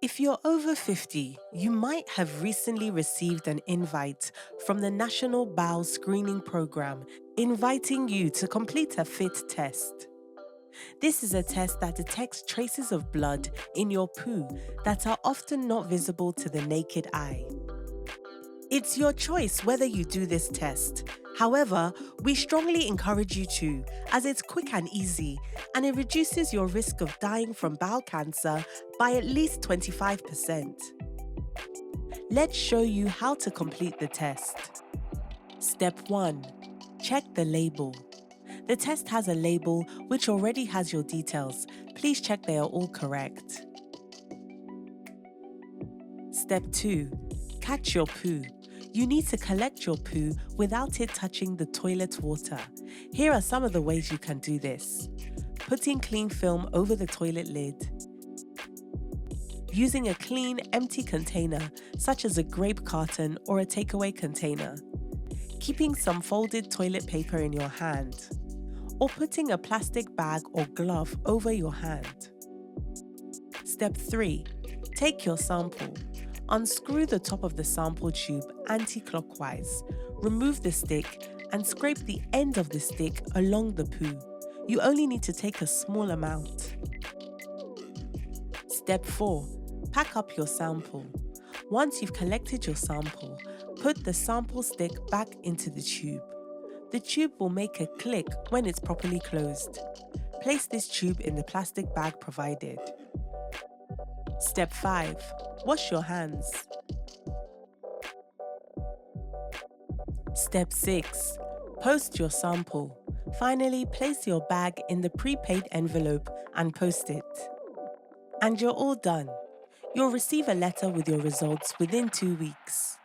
If you're over 50, you might have recently received an invite from the National Bowel Screening Program inviting you to complete a FIT test. This is a test that detects traces of blood in your poo that are often not visible to the naked eye. It's your choice whether you do this test. However, we strongly encourage you to, as it's quick and easy, and it reduces your risk of dying from bowel cancer by at least 25%. Let's show you how to complete the test. Step 1. Check the label. The test has a label which already has your details. Please check they are all correct. Step 2. Catch your poo. You need to collect your poo without it touching the toilet water. Here are some of the ways you can do this. Putting cling film over the toilet lid. Using a clean, empty container, such as a grape carton or a takeaway container. Keeping some folded toilet paper in your hand. Or putting a plastic bag or glove over your hand. Step 3. Take your sample. Unscrew the top of the sample tube anti-clockwise. Remove the stick and scrape the end of the stick along the poo. You only need to take a small amount. Step 4. Pack up your sample. Once you've collected your sample, put the sample stick back into the tube. The tube will make a click when it's properly closed. Place this tube in the plastic bag provided. Step 5. Wash your hands. Step 6. Post your sample. Finally, place your bag in the prepaid envelope and post it. And you're all done. You'll receive a letter with your results within 2 weeks.